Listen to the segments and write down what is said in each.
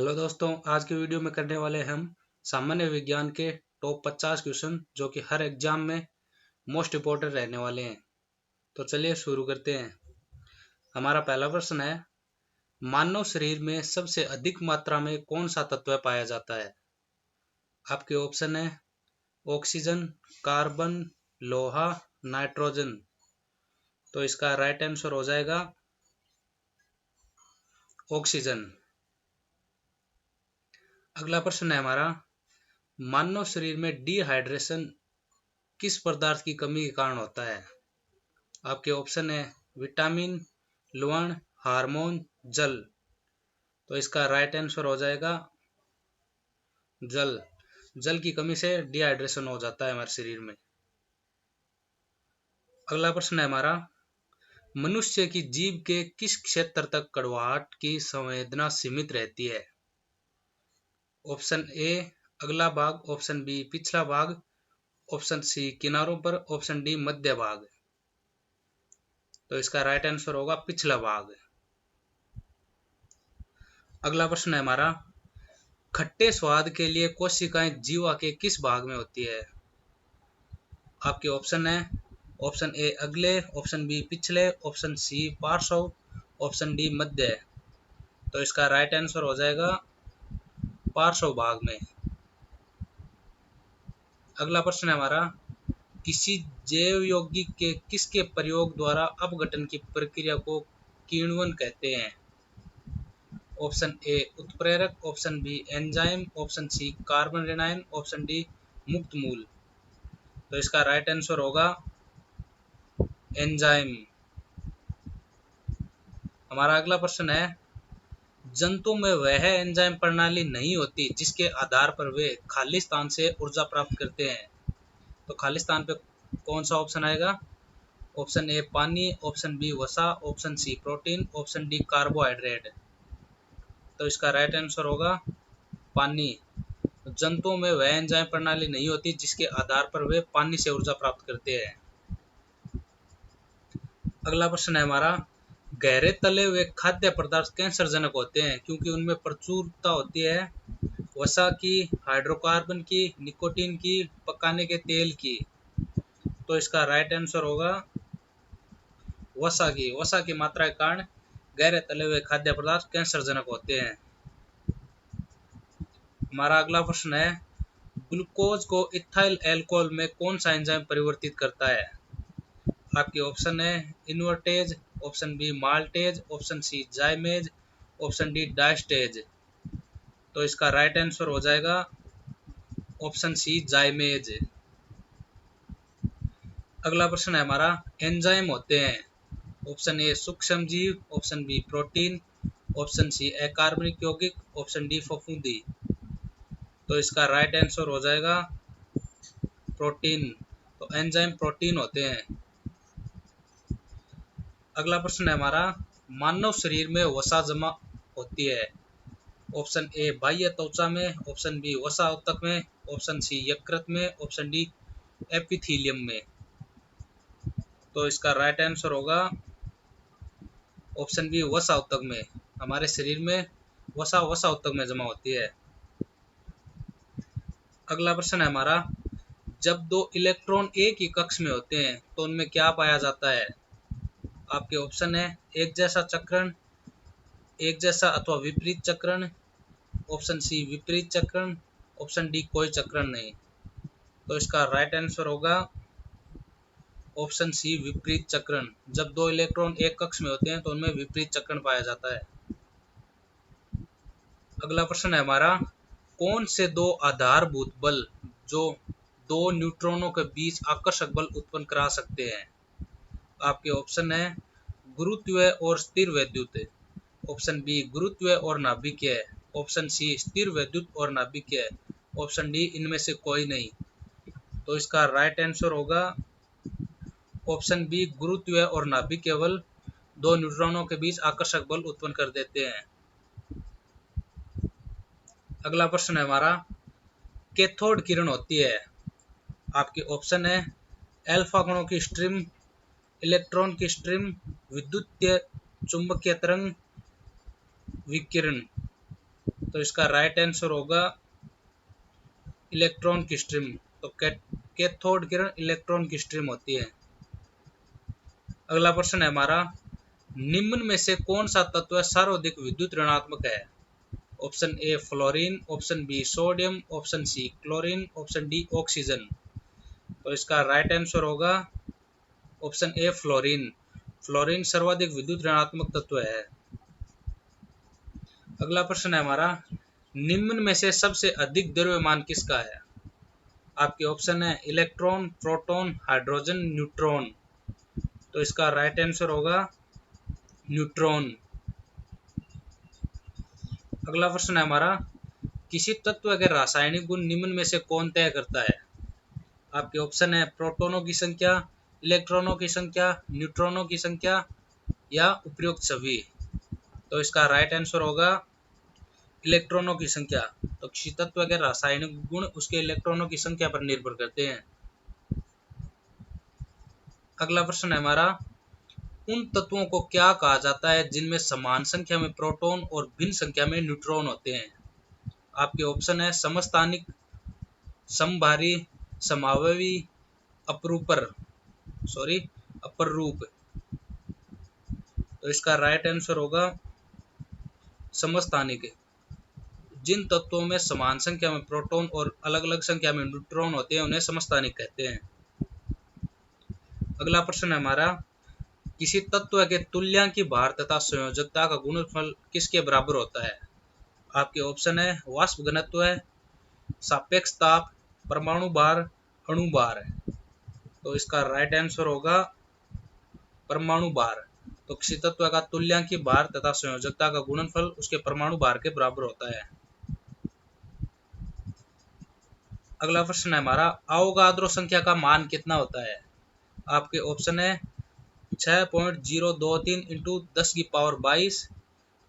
Hello दोस्तों, आज की वीडियो में करने वाले हम सामान्य विज्ञान के टॉप 50 क्वेश्चन जो कि हर एग्जाम में मोस्ट इम्पोर्टेंट रहने वाले हैं। तो चलिए शुरू करते हैं। हमारा पहला प्रश्न है, मानव शरीर में सबसे अधिक मात्रा में कौन सा तत्व पाया जाता है? आपके ऑप्शन है ऑक्सीजन, कार्बन, लोहा, नाइट्रोजन। तो इसका राइट आंसर हो जाएगा ऑक्सीजन। अगला प्रश्न है हमारा, मानव शरीर में डिहाइड्रेशन किस पदार्थ की कमी के कारण होता है? आपके ऑप्शन है विटामिन, लवण, हार्मोन, जल। तो इसका राइट आंसर हो जाएगा जल। जल की कमी से डिहाइड्रेशन हो जाता है हमारे शरीर में। अगला प्रश्न है हमारा, मनुष्य की जीभ के किस क्षेत्र तक कड़वाहट की संवेदना सीमित रहती है? ऑप्शन ए अगला भाग, ऑप्शन बी पिछला भाग, ऑप्शन सी किनारों पर, ऑप्शन डी मध्य भाग। तो इसका राइट आंसर होगा पिछला भाग। अगला प्रश्न है हमारा, खट्टे स्वाद के लिए कोशिकाएं जीवा के किस भाग में होती है? आपके ऑप्शन है ऑप्शन ए अगले, ऑप्शन बी पिछले, ऑप्शन सी पार्श्व, ऑप्शन डी मध्य। तो इसका राइट आंसर हो जाएगा पार्श्व भाग में। अगला प्रश्न है हमारा, किसी जैव यौगिक के किसके प्रयोग द्वारा अपघटन की प्रक्रिया को किण्वन कहते हैं? ऑप्शन ए उत्प्रेरक, option B enzyme, option C carbon रेनायन, ऑप्शन डी मुक्त मूल। तो इसका राइट आंसर होगा एंजाइम। हमारा अगला प्रश्न है, जंतु में वह एंजाइम प्रणाली नहीं होती जिसके आधार पर वे खाली स्थान से ऊर्जा प्राप्त करते हैं। तो खाली स्थान पे कौन सा ऑप्शन आएगा? ऑप्शन ए पानी, ऑप्शन बी वसा, option C protein, option D carbohydrate. तो इसका राइट आंसर होगा पानी। जंतुओं में वह एंजाइम प्रणाली नहीं होती जिसके आधार पर वे पानी से ऊर्जा प्राप्त करते हैं। अगला प्रश्न है हमारा, गहरे तले हुए खाद्य पदार्थ कैंसरजनक होते हैं क्योंकि उनमें प्रचुरता होती है वसा की, हाइड्रोकार्बन की, निकोटीन की, पकाने के तेल की। तो इसका राइट आंसर होगा वसा की। वसा की मात्रा के कारण गहरे तले हुए खाद्य पदार्थ कैंसरजनक होते हैं। हमारा अगला प्रश्न है, ग्लूकोज को इथाइल अल्कोहल में कौन सा एंजाइम परिवर्तित करता है? आपके ऑप्शन है invertase, option B maltase, option C zymase, option D diastase. तो इसका राइट आंसर हो जाएगा ऑप्शन सी जाइमेज। अगला प्रश्न है हमारा, एंजाइम होते हैं ऑप्शन ए सूक्ष्म जीव, option B protein, option C अकार्बनिक यौगिक, ऑप्शन डी फफूंदी। तो इसका राइट आंसर हो जाएगा प्रोटीन। तो एंजाइम प्रोटीन होते हैं। अगला प्रश्न है हमारा, मानव शरीर में वसा जमा होती है ऑप्शन ए बाह्य त्वचा में, ऑप्शन बी वसा ऊतक में, ऑप्शन सी यकृत में, ऑप्शन डी एपिथीलियम में। तो इसका राइट आंसर होगा ऑप्शन बी वसा ऊतक में। हमारे शरीर में वसा ऊतक में जमा होती है। अगला प्रश्न है हमारा, जब दो इलेक्ट्रॉन एक ही कक्ष में होते हैं तो उनमें क्या पाया जाता है? आपके ऑप्शन है एक जैसा चक्रण, एक जैसा अथवा विपरीत चक्रण, ऑप्शन सी विपरीत चक्रण, ऑप्शन डी कोई चक्रण नहीं। तो इसका राइट आंसर होगा ऑप्शन सी विपरीत चक्रण। जब दो इलेक्ट्रॉन एक कक्ष में होते हैं तो उनमें विपरीत चक्रण पाया जाता है। अगला प्रश्न है हमारा, कौन से दो आधारभूत बल जो दो न्यूट्रॉनों के बीच आकर्षक बल उत्पन्न करा सकते हैं? आपके ऑप्शन है गुरुत्व और स्थिर वैद्युत, ऑप्शन बी गुरुत्व और नाभिकीय, ऑप्शन सी स्थिर वैद्युत और नाभिकीय, ऑप्शन डी इनमें से कोई नहीं। तो इसका राइट आंसर होगा ऑप्शन बी गुरुत्व और नाभिकीय बल दो न्यूट्रॉनों के बीच आकर्षक बल उत्पन्न कर देते हैं। अगला प्रश्न है हमारा, कैथोड किरण होती है, आपके ऑप्शन है अल्फा कणों की स्ट्रीम, इलेक्ट्रॉन की स्ट्रीम, विद्युत चुंबकीय तरंग, विकिरण। तो इसका राइट आंसर होगा इलेक्ट्रॉन की स्ट्रीम। तो कैथोड किरण इलेक्ट्रॉन की स्ट्रीम होती है। अगला प्रश्न है हमारा, निम्न में से कौन सा तत्व सर्वाधिक विद्युत ऋणात्मक है? Option A fluorine, option B sodium, option C chlorine, option D oxygen. तो इसका राइट आंसर होगा ऑप्शन ए फ्लोरीन। फ्लोरीन सर्वाधिक विद्युत ऋणात्मक तत्व है। अगला प्रश्न है हमारा, निम्न में से सबसे अधिक द्रव्यमान किसका है? आपके ऑप्शन है इलेक्ट्रॉन, प्रोटॉन, हाइड्रोजन, न्यूट्रॉन। तो इसका राइट आंसर होगा न्यूट्रॉन। अगला प्रश्न है हमारा, किसी तत्व के रासायनिक गुण निम्न में से कौन तय करता है? आपके ऑप्शन है प्रोटॉनों की संख्या, इलेक्ट्रॉनों की संख्या, न्यूट्रॉनों की संख्या या उपयुक्त सभी। तो इसका राइट आंसर होगा इलेक्ट्रॉनों की संख्या। तो किसी तत्व के रासायनिक गुण उसके इलेक्ट्रॉनों की संख्या पर निर्भर करते हैं। अगला प्रश्न है हमारा, उन तत्वों को क्या कहा जाता है जिनमें समान संख्या में प्रोटॉन और भिन्न संख्या में न्यूट्रॉन होते हैं? आपके ऑप्शन है समस्थानिक, समभारी, समावयवी, अपरूप। तो इसका राइट आंसर होगा समस्थानिक। जिन तत्वों में समान संख्या में प्रोटॉन और अलग अलग संख्या में न्यूट्रॉन होते हैं उन्हें समस्थानिक कहते हैं। अगला प्रश्न है हमारा, किसी तत्व के तुल्यांकी भार तथा संयोजकता का गुणनफल किसके बराबर होता है? आपके ऑप्शन है वाष्प घनत्व, सापेक्ष ताप, परमाणु भार, अणु भार। तो इसका राइट आंसर होगा परमाणु भार। तो किसी तत्व का तुल्यांकी भार तथा संयोजकता का गुणनफल उसके परमाणु भार के बराबर होता है। अगला प्रश्न है हमारा, अवोगाद्रो संख्या का मान कितना होता है? आपके ऑप्शन है 6.023 इंटू 10 की पावर 22,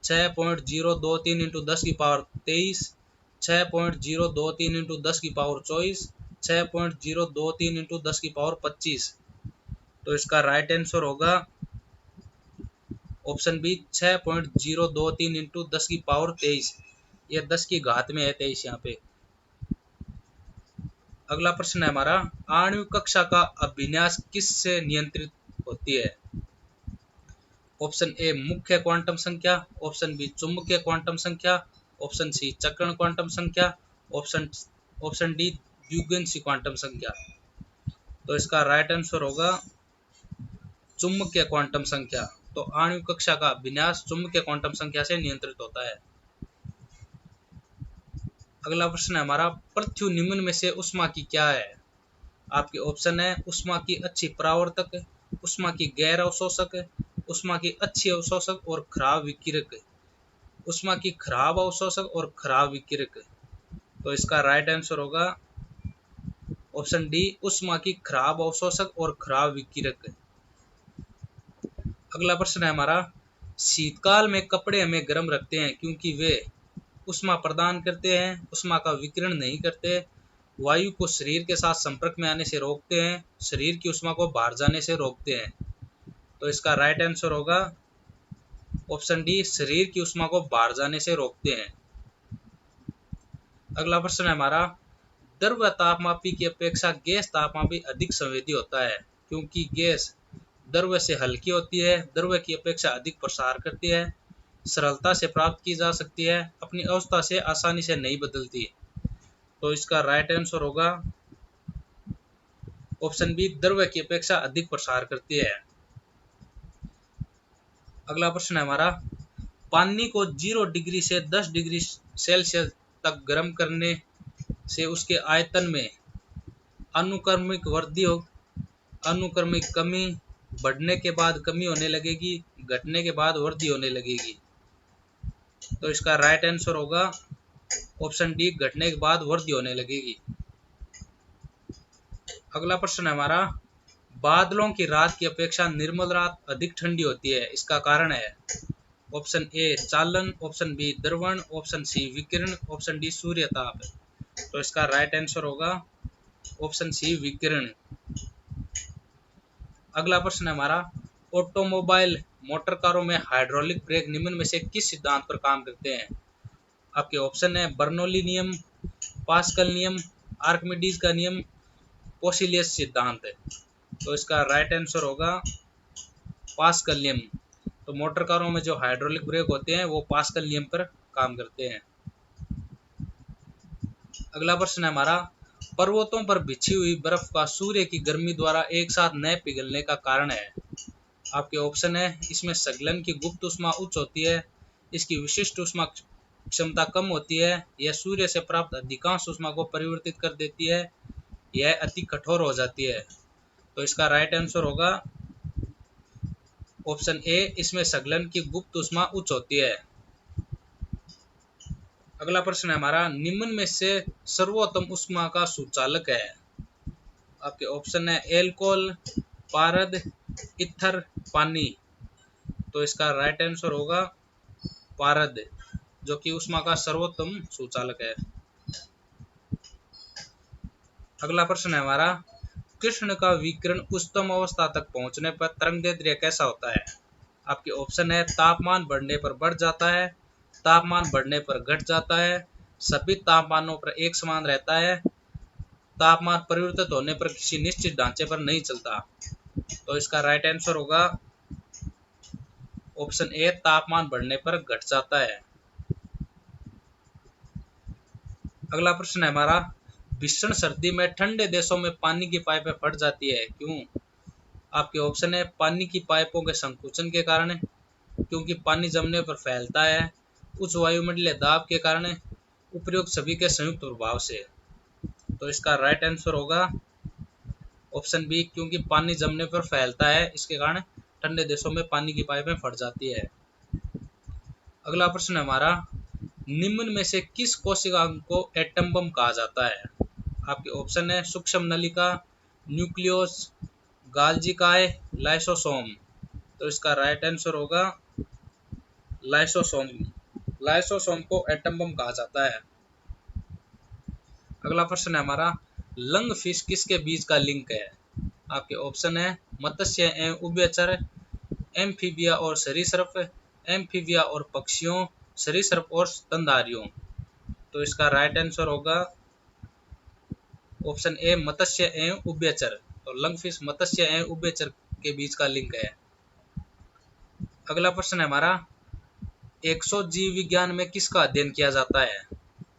6.023 इंटू 10 की पावर 23, 6.023 इंटू 10 की पावर 24, 6.023 इंटू 10 की पावर 25। तो इसका राइट आंसर होगा ऑप्शन बी 6.023 इंटू 10 की पावर 23। ये 10 की घात में है 23 यहाँ पे। अगला प्रश्न है हमारा, आणविक कक्षा का अभिन्यास किससे नियंत्रित होती है? ऑप्शन ए मुख्य क्वांटम संख्या, ऑप्शन बी चुंबकीय क्वांटम संख्या, ऑप्शन सी चक्रण क्वांटम संख्या, ऑप्शन डी ह्यूजेंस क्वांटम संख्या। तो इसका राइट आंसर होगा चुंबकीय क्वांटम संख्या। तो आणविक कक्षा का अभिन्यास चुंबकीय क्वांटम संख्या से नियंत्रित होता है। अगला प्रश्न है हमारा, पृथ्वी निम्न में से ऊष्मा की क्या है? आपके ऑप्शन है ऊष्मा की अच्छी परावर्तक, ऊष्मा की गैर अवशोषक, ऊष्मा की अच्छी अवशोषक और खराब विकिरक, ऊष्मा की खराब अवशोषक और खराब विकिरक। तो इसका राइट आंसर होगा ऑप्शन डी ऊष्मा की खराब अवशोषक और खराब विकिरक। अगला प्रश्न है हमारा, शीतकाल में कपड़े हमें गर्म रखते हैं क्योंकि वे ऊष्मा प्रदान करते हैं, ऊष्मा का विकिरण नहीं करते, वायु को शरीर के साथ संपर्क में आने से रोकते हैं, शरीर की ऊष्मा को बाहर जाने से रोकते हैं। तो इसका राइट आंसर होगा ऑप्शन डी शरीर की ऊष्मा को बाहर जाने से रोकते हैं। अगला प्रश्न है हमारा, द्रव तापमापी की अपेक्षा गैस तापमापी अधिक संवेदी होता है क्योंकि गैस द्रव से हल्की होती है, द्रव की अपेक्षा अधिक प्रसार करती है, सरलता से प्राप्त की जा सकती है, अपनी अवस्था से आसानी से नहीं बदलती। तो इसका राइट आंसर होगा ऑप्शन बी द्रव की अपेक्षा अधिक प्रसार करती है। अगला प्रश्न है हमारा, पानी को 0 डिग्री से 10 डिग्री सेल्सियस तक गर्म करने से उसके आयतन में अनुक्रमिक वृद्धि हो, अनुक्रमिक कमी, बढ़ने के बाद कमी होने लगेगी, घटने के बाद वृद्धि होने लगेगी। तो इसका राइट आंसर होगा ऑप्शन डी घटने के बाद वृद्धि होने लगेगी। अगला प्रश्न है हमारा, बादलों की रात की अपेक्षा निर्मल रात अधिक ठंडी होती है, इसका कारण है? ऑप्शन ए चालन, ऑप्शन बी द्रवण, ऑप्शन सी विकिरण, ऑप्शन डी सूर्य ताप। तो इसका राइट आंसर होगा ऑप्शन सी विकिरण। अगला प्रश्न है हमारा, ऑटोमोबाइल मोटर कारों में हाइड्रोलिक ब्रेक निम्न में से किस सिद्धांत पर काम करते हैं? आपके ऑप्शन है बर्नौली नियम, पास्कल नियम, आर्किमिडीज का नियम, पोसिलियस सिद्धांत। तो इसका राइट आंसर होगा पास्कल नियम। तो मोटर कारों में जो हाइड्रोलिक ब्रेक होते हैं वो पास्कल नियम पर काम करते हैं। अगला प्रश्न है हमारा, पर्वतों पर बिछी हुई बर्फ का सूर्य की गर्मी द्वारा एक साथ न पिघलने का कारण है। आपके ऑप्शन है इसमें संघनन की गुप्त ऊष्मा उच्च होती है, इसकी विशिष्ट ऊष्मा क्षमता कम होती है, यह सूर्य से प्राप्त अधिकांश ऊष्मा को परिवर्तित कर देती है, यह अति कठोर हो जाती है। तो इसका राइट आंसर होगा ऑप्शन ए, इसमें संघनन की गुप्त ऊष्मा उच्च होती है। अगला प्रश्न है हमारा, निम्न में से सर्वोत्तम ऊष्मा का सुचालक है। आपके ऑप्शन है एल्कोहल, पारद, ईथर, पानी। तो इसका राइट आंसर होगा पारद, जो कि ऊष्मा का सर्वोत्तम सुचालक है। अगला प्रश्न है हमारा, कृष्ण का विकिरण उच्चतम अवस्था तक पहुंचने पर तरंगदैर्घ्य कैसा होता है। आपके ऑप्शन है तापमान बढ़ने पर बढ़ जाता है, तापमान बढ़ने पर घट जाता है, सभी तापमानों पर एक समान रहता है, तापमान परिवर्तित होने पर किसी निश्चित ढांचे पर नहीं चलता। तो इसका राइट आंसर होगा ऑप्शन ए, तापमान बढ़ने पर घट जाता है। अगला प्रश्न है हमारा, भीषण सर्दी में ठंडे देशों में पानी की पाइपें फट जाती है, क्यों। आपके ऑप्शन है पानी की पाइपों के संकुचन के कारण, क्योंकि पानी जमने पर फैलता है, उच्च वायुमंडलीय दाब के कारण, उपरोक्त सभी के संयुक्त प्रभाव से। तो इसका राइट आंसर होगा ऑप्शन बी, क्योंकि पानी जमने पर फैलता है, इसके कारण ठंडे देशों में पानी की पाइपें फट जाती है। अगला प्रश्न है हमारा, निम्न में से किस कोशिकांग को एटम बम कहा जाता है। आपके ऑप्शन है सूक्ष्म नलिका, न्यूक्लियस, गाल्जी काय, लाइसोसोम। तो इसका राइट आंसर होगा लाइसोसोम। लाइसोसोम को एटम बम कहा जाता है। अगला प्रश्न है हमारा, लंग फिश किसके बीच का लिंक है। आपके ऑप्शन है मत्स्य एवं उभयचर, एम्फीबिया और सरीसृप, एम्फीबिया और पक्षियों, सरीसृप और स्तनधारियों। तो इसका राइट आंसर होगा ऑप्शन ए, मत्स्य एवं उभयचर। तो लंगफिश मत्स्य एवं उभयचर के बीच का लिंक है। अगला प्रश्न है हमारा, एक्सो जीव विज्ञान में किसका अध्ययन किया जाता है।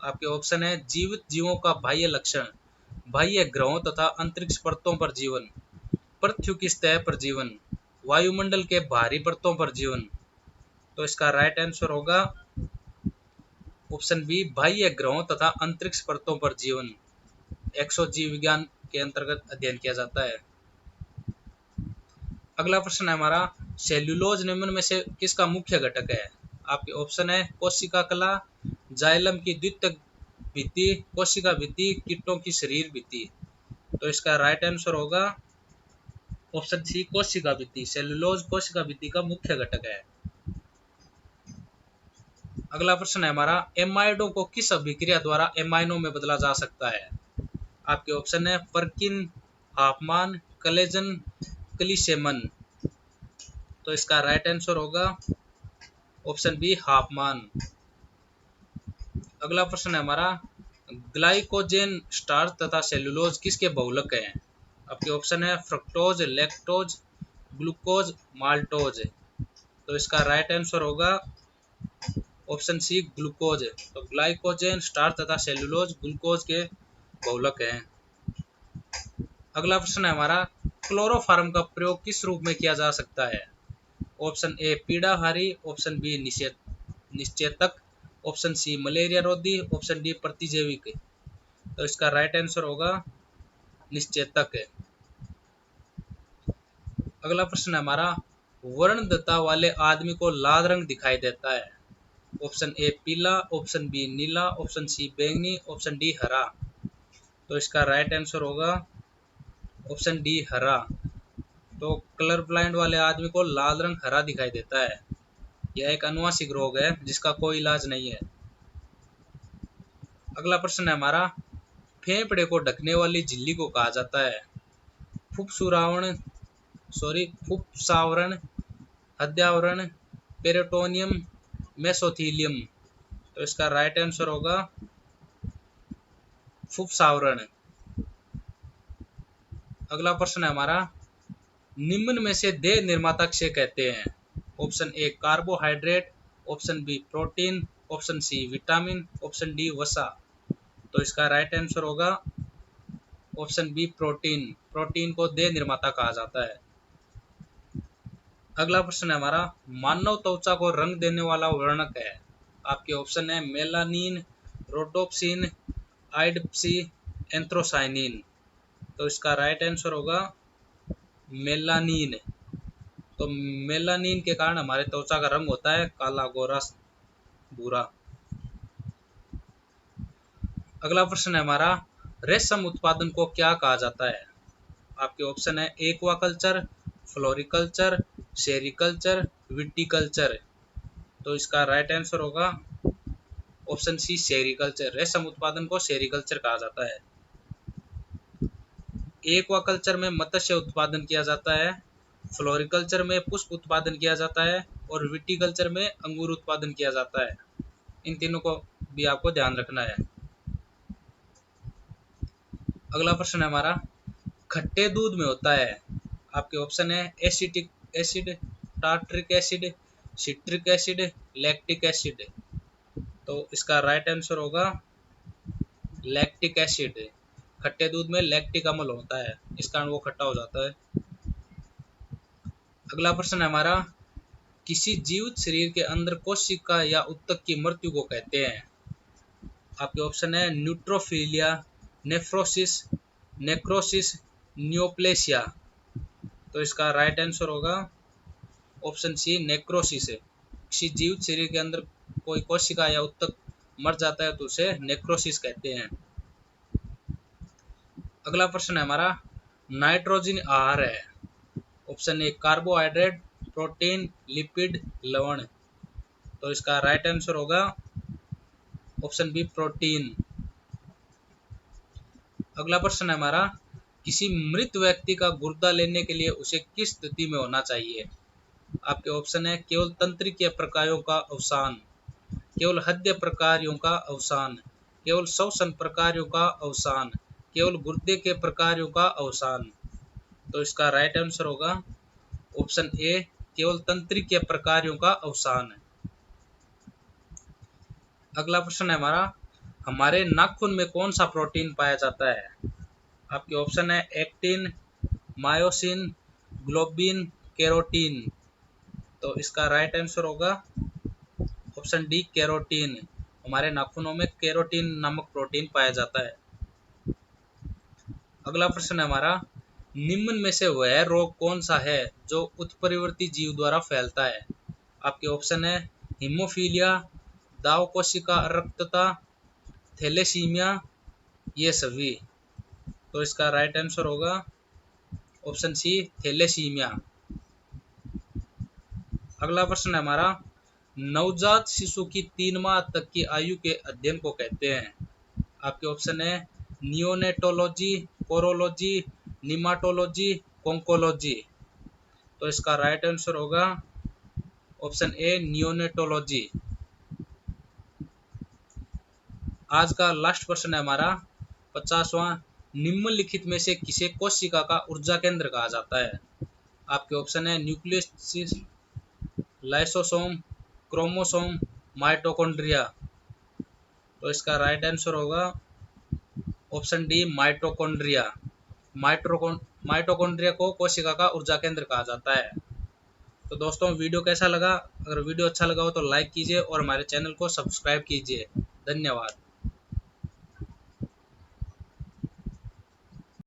आपके ऑप्शन है जीवित जीवों का बाह्य लक्षण, बाह्य ग्रहों तथा अंतरिक्ष परतों पर जीवन, पृथ्वी की सतह पर जीवन, वायुमंडल के बाहरी परतों पर जीवन। तो इसका राइट आंसर होगा ऑप्शन बी, बाह्य ग्रहों तथा अंतरिक्ष परतों पर जीवन एक्सो जीव विज्ञान के अंतर्गत अध्ययन किया जाता है। अगला प्रश्न है हमारा, सेल्यूलोज निम्न में से किसका मुख्य घटक है। आपके ऑप्शन है कोशिका कला, जाइलम की द्वितीयक भित्ति, कोशिका भित्ति, कीटों की शरीर भित्ति। तो इसका राइट आंसर होगा ऑप्शन सी, कोशिका भित्ति। सेल्यूलोज कोशिका भित्ति का मुख्य घटक है। अगला प्रश्न है हमारा, एमाइडों को किस अभिक्रिया द्वारा एमाइनों में बदला जा सकता है। आपके ऑप्शन है परकिन, हाफमान, कलेजन, क्लीशेमन। तो इसका राइट आंसर होगा ऑप्शन बी, हाफमान। अगला प्रश्न है हमारा, ग्लाइकोजेन, स्टार्च तथा सेल्यूलोज किसके बहुलक हैं। आपके ऑप्शन है फ्रक्टोज, लैक्टोज, ग्लूकोज, माल्टोज। तो इसका राइट आंसर होगा ऑप्शन सी, ग्लूकोज। तो ग्लाइकोजेन, स्टार्च तथा सेल्यूलोज ग्लूकोज के बहुलक हैं। अगला प्रश्न है हमारा, क्लोरोफार्म का प्रयोग किस रूप में किया जा सकता है। ऑप्शन ए पीड़ाहारी, ऑप्शन बी निश्चेतक, ऑप्शन सी मलेरिया रोधी, ऑप्शन डी प्रतिजैविक। तो इसका राइट आंसर होगा निश्चेतक। अगला प्रश्न है हमारा, वर्णदता वाले आदमी को लाल रंग दिखाई देता है। ऑप्शन ए पीला, ऑप्शन बी नीला, ऑप्शन सी बैंगनी, ऑप्शन डी हरा। तो इसका राइट आंसर होगा ऑप्शन डी हरा। तो कलर ब्लाइंड वाले आदमी को लाल रंग हरा दिखाई देता है। यह एक अनुवांशिक रोग है जिसका कोई इलाज नहीं है। अगला प्रश्न है हमारा, फेफड़े को ढकने वाली झिल्ली को कहा जाता है। फुफ्फुसावरण, हृदयावरण, पेरिटोनियम, मेसोथीलियम। तो इसका राइट आंसर होगा फुफ्स आवरण। अगला प्रश्न है हमारा, निम्न में से देह निर्माता किसे कहते हैं? Option A carbohydrate, option B protein, option C vitamin, option D वसा। तो इसका राइट आंसर होगा ऑप्शन बी प्रोटीन। प्रोटीन को देह निर्माता कहा जाता है। अगला प्रश्न है हमारा, मानव त्वचा को रंग देने वाला वर्णक है? आपके ऑप्शन है मेलानिन, रोडोप्सिन, आइडप्सी, एंथ्रोसाइनिन। तो इसका राइट आंसर होगा मेलानिन। तो मेलानिन के कारण हमारे त्वचा का रंग होता है काला, गोरा, भूरा। अगला प्रश्न है हमारा, रेशम उत्पादन को क्या कहा जाता है? आपके ऑप्शन है एक्वाकल्चर, फ्लोरिकल्चर, सेरिकल्चर, विटीकल्चर। तो इसका राइट आंसर होगा ऑप्शन सी सेरिकल्चर। रेशम उत्पादन को सेरिकल्चर कहा जाता है। एक्वाकल्चर में मत्स्य उत्पादन किया जाता है, फ्लोरिकल्चर में पुष्प उत्पादन किया जाता है और विटीकल्चर में अंगूर उत्पादन किया जाता है। इन तीनों को भी आपको ध्यान रखना है। अगला प्रश्न है हमारा, खट्टे दूध में होता है? आपके ऑप्शन है acetic acid, tartaric acid, citric acid, lactic acid. तो इसका राइट आंसर होगा लैक्टिक एसिड। खट्टे दूध में लैक्टिक अम्ल होता है, इस कारण वो खट्टा हो जाता है। अगला प्रश्न है हमारा, किसी जीवित शरीर के अंदर कोशिका या ऊतक की मृत्यु को कहते हैं? आपके ऑप्शन है न्यूट्रोफिलिया, नेफ्रोसिस, नेक्रोसिस, नियोप्लेसिया। तो इसका राइट आंसर होगा ऑप्शन सी नेक्रोसिस है। किसी जीवित शरीर के अंदर कोई कोशिका या ऊतक मर जाता है तो उसे नेक्रोसिस कहते हैं। अगला प्रश्न है हमारा, नाइट्रोजन आहार है? Option A carbohydrate, protein, lipid, लवण। तो इसका राइट आंसर होगा ऑप्शन बी प्रोटीन। अगला प्रश्न है हमारा, किसी मृत व्यक्ति का गुर्दा लेने के लिए उसे किस स्थिति में होना चाहिए? आपके ऑप्शन है केवल तंत्रिकीय प्रकारों का अवसान, केवल हृदय प्रकारों का अवसान, केवल श्वसन प्रकारों का अवसान, केवल गुर्दे के प्रकारों का अवसान। तो इसका राइट आंसर होगा ऑप्शन ए केवल तंत्रिकीय प्रकारों का अवसान। अगला प्रश्न है हमारा, हमारे नाखून में कौन सा प्रोटीन पाया जाता है? आपके ऑप्शन है एक्टिन, मायोसिन, ग्लोबिन, केरोटीन। तो इसका राइट आंसर होगा ऑप्शन डी केरोटीन। हमारे नाखूनों में केरोटीन नामक प्रोटीन पाया जाता है। अगला प्रश्न है हमारा, निम्न में से वह रोग कौन सा है जो उत्परिवर्ती जीव द्वारा फैलता है? आपके ऑप्शन है हीमोफीलिया, दाव कोशिका अरक्तता, थैलेसीमिया, ये सभी। तो इसका राइट आंसर होगा ऑप्शन सी थैलेसीमिया। अगला प्रश्न है हमारा, नवजात शिशु की 3 माह तक की आयु के अध्ययन को कहते हैं? आपके ऑप्शन है नियोनेटोलॉजी, कोरोलॉजी, निमाटोलॉजी, कोंकोलॉजी। तो इसका राइट आंसर होगा ऑप्शन ए नियोनेटोलॉजी। आज का लास्ट प्रश्न है हमारा 50वां, निम्नलिखित में से किसे कोशिका का ऊर्जा केंद्र कहा जाता है? आपके ऑप्शन है न्यूक्लियस, लाइसोसोम, क्रोमोसोम, माइटोकॉन्ड्रिया। तो इसका राइट आंसर होगा ऑप्शन डी माइटोकॉन्ड्रिया। माइटोकॉन्ड्रिया को कोशिका का ऊर्जा केंद्र कहा जाता है। तो दोस्तों वीडियो कैसा लगा? अगर वीडियो अच्छा लगा हो तो लाइक कीजिए और हमारे चैनल को सब्सक्राइब कीजिए। धन्यवाद।